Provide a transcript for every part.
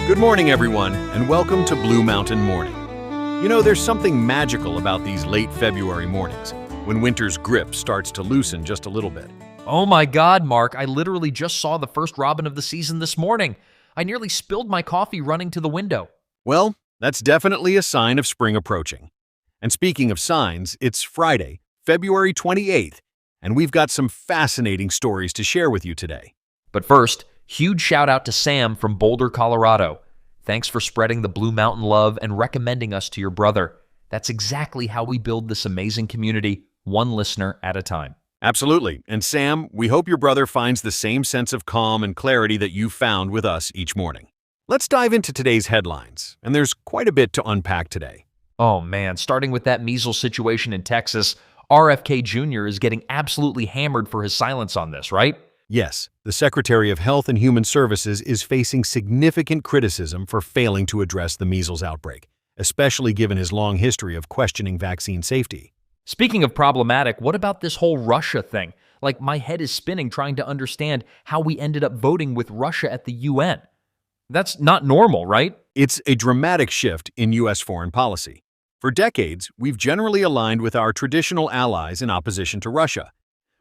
Good morning, everyone, and welcome to Blue Mountain Morning. You know, there's something magical about these late February mornings, when winter's grip starts to loosen just a little bit. Oh my God, Mark, I literally just saw the first robin of the season this morning. I nearly spilled my coffee running to the window. Well, that's definitely a sign of spring approaching. And speaking of signs, it's Friday, February 28th, and we've got some fascinating stories to share with you today. But first, huge shout out to Sam from Boulder, Colorado. Thanks for spreading the Blue Mountain love and recommending us to your brother. That's exactly how we build this amazing community, one listener at a time. Absolutely. And Sam, we hope your brother finds the same sense of calm and clarity that you found with us each morning. Let's dive into today's headlines, and there's quite a bit to unpack today. Oh man, starting with that measles situation in Texas, RFK Jr. is getting absolutely hammered for his silence on this, right? Yes, the Secretary of Health and Human Services is facing significant criticism for failing to address the measles outbreak, especially given his long history of questioning vaccine safety. Speaking of problematic, what about this whole Russia thing? Like, my head is spinning trying to understand how we ended up voting with Russia at the UN. That's not normal, right? It's a dramatic shift in U.S. foreign policy. For decades, we've generally aligned with our traditional allies in opposition to Russia.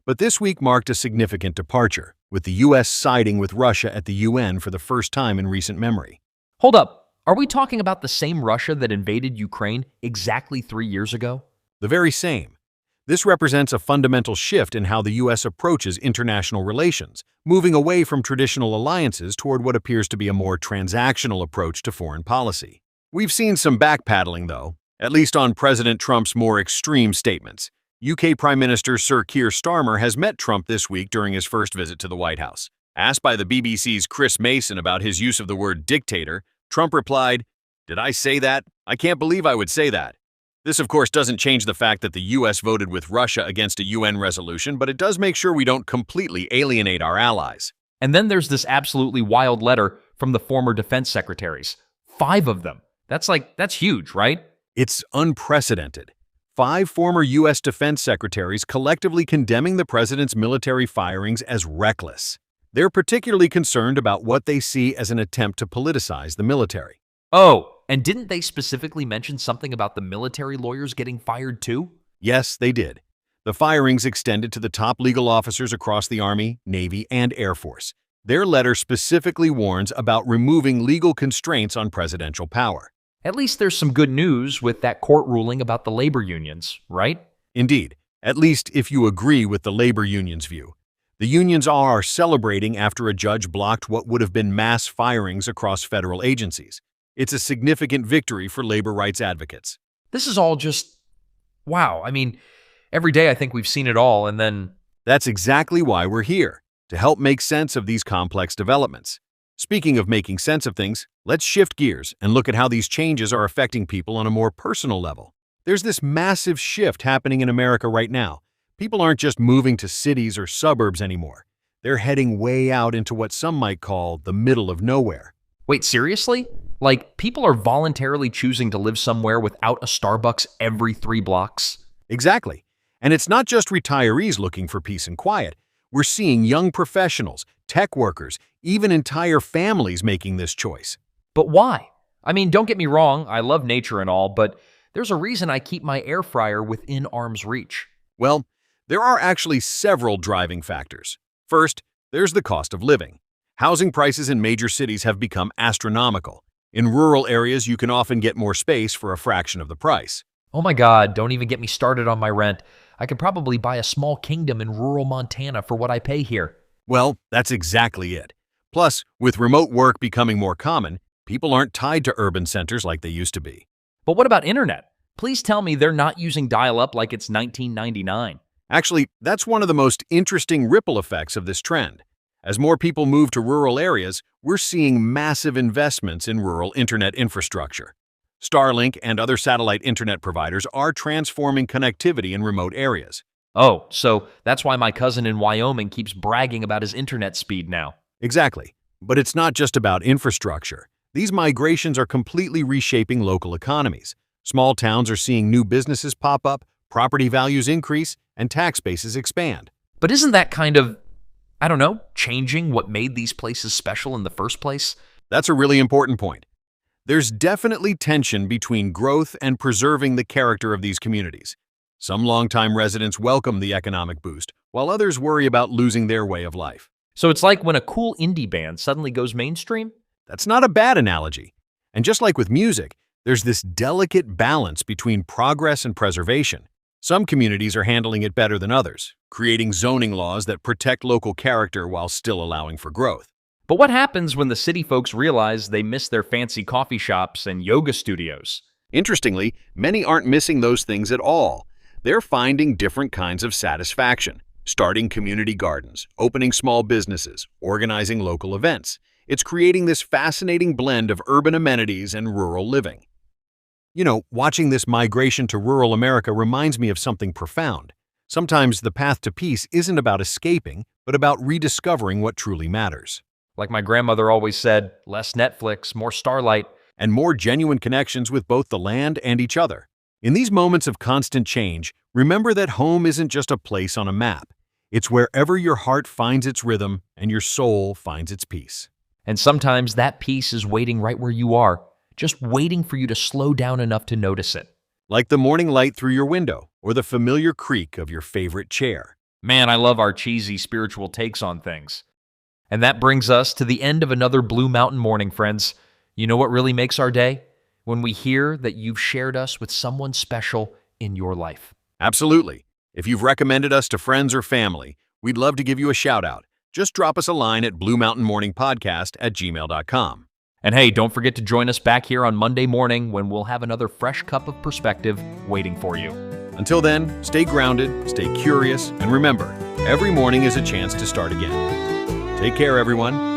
But this week marked a significant departure, with the U.S. siding with Russia at the UN for the first time in recent memory. Hold up, are we talking about the same Russia that invaded Ukraine exactly 3 years ago? The very same. This represents a fundamental shift in how the U.S. approaches international relations, moving away from traditional alliances toward what appears to be a more transactional approach to foreign policy. We've seen some backpedaling, though, at least on President Trump's more extreme statements. UK Prime Minister Sir Keir Starmer has met Trump this week during his first visit to the White House. Asked by the BBC's Chris Mason about his use of the word dictator, Trump replied, "Did I say that? I can't believe I would say that." This, of course, doesn't change the fact that the U.S. voted with Russia against a UN resolution, but it does make sure we don't completely alienate our allies. And then there's this absolutely wild letter from the former defense secretaries. 5 of them. That's huge, right? It's unprecedented. 5 former U.S. defense secretaries collectively condemning the president's military firings as reckless. They're particularly concerned about what they see as an attempt to politicize the military. Oh, and didn't they specifically mention something about the military lawyers getting fired too? Yes, they did. The firings extended to the top legal officers across the Army, Navy, and Air Force. Their letter specifically warns about removing legal constraints on presidential power. At least there's some good news with that court ruling about the labor unions, right? Indeed, at least if you agree with the labor unions' view. The unions are celebrating after a judge blocked what would have been mass firings across federal agencies. It's a significant victory for labor rights advocates. This is all just, wow. I mean, every day I think we've seen it all, and then... That's exactly why we're here, to help make sense of these complex developments. Speaking of making sense of things, let's shift gears and look at how these changes are affecting people on a more personal level. There's this massive shift happening in America right now. People aren't just moving to cities or suburbs anymore. They're heading way out into what some might call the middle of nowhere. Wait, seriously? Like, people are voluntarily choosing to live somewhere without a Starbucks every 3 blocks? Exactly. And it's not just retirees looking for peace and quiet. We're seeing young professionals, tech workers, even entire families making this choice. But why? I mean, don't get me wrong, I love nature and all, but there's a reason I keep my air fryer within arm's reach. Well, there are actually several driving factors. First, there's the cost of living. Housing prices in major cities have become astronomical. In rural areas, you can often get more space for a fraction of the price. Oh my God, don't even get me started on my rent. I could probably buy a small kingdom in rural Montana for what I pay here. Well, that's exactly it. Plus, with remote work becoming more common, people aren't tied to urban centers like they used to be. But what about internet? Please tell me they're not using dial-up like it's 1999. Actually, that's one of the most interesting ripple effects of this trend. As more people move to rural areas, we're seeing massive investments in rural internet infrastructure. Starlink and other satellite internet providers are transforming connectivity in remote areas. Oh, so that's why my cousin in Wyoming keeps bragging about his internet speed now. Exactly. But it's not just about infrastructure. These migrations are completely reshaping local economies. Small towns are seeing new businesses pop up, property values increase, and tax bases expand. But isn't that kind of, I don't know, changing what made these places special in the first place? That's a really important point. There's definitely tension between growth and preserving the character of these communities. Some longtime residents welcome the economic boost, while others worry about losing their way of life. So it's like when a cool indie band suddenly goes mainstream? That's not a bad analogy. And just like with music, there's this delicate balance between progress and preservation. Some communities are handling it better than others, creating zoning laws that protect local character while still allowing for growth. But what happens when the city folks realize they miss their fancy coffee shops and yoga studios? Interestingly, many aren't missing those things at all. They're finding different kinds of satisfaction, starting community gardens, opening small businesses, organizing local events. It's creating this fascinating blend of urban amenities and rural living. Watching this migration to rural America reminds me of something profound. Sometimes the path to peace isn't about escaping, but about rediscovering what truly matters. Like my grandmother always said, less Netflix, more starlight. And more genuine connections with both the land and each other. In these moments of constant change, remember that home isn't just a place on a map. It's wherever your heart finds its rhythm and your soul finds its peace. And sometimes that peace is waiting right where you are, just waiting for you to slow down enough to notice it. Like the morning light through your window or the familiar creak of your favorite chair. Man, I love our cheesy spiritual takes on things. And that brings us to the end of another Blue Mountain morning, friends. You know what really makes our day? When we hear that you've shared us with someone special in your life. Absolutely. If you've recommended us to friends or family, we'd love to give you a shout out. Just drop us a line at bluemountainmorningpodcast@gmail.com. And hey, don't forget to join us back here on Monday morning when we'll have another fresh cup of perspective waiting for you. Until then, stay grounded, stay curious, and remember, every morning is a chance to start again. Take care, everyone.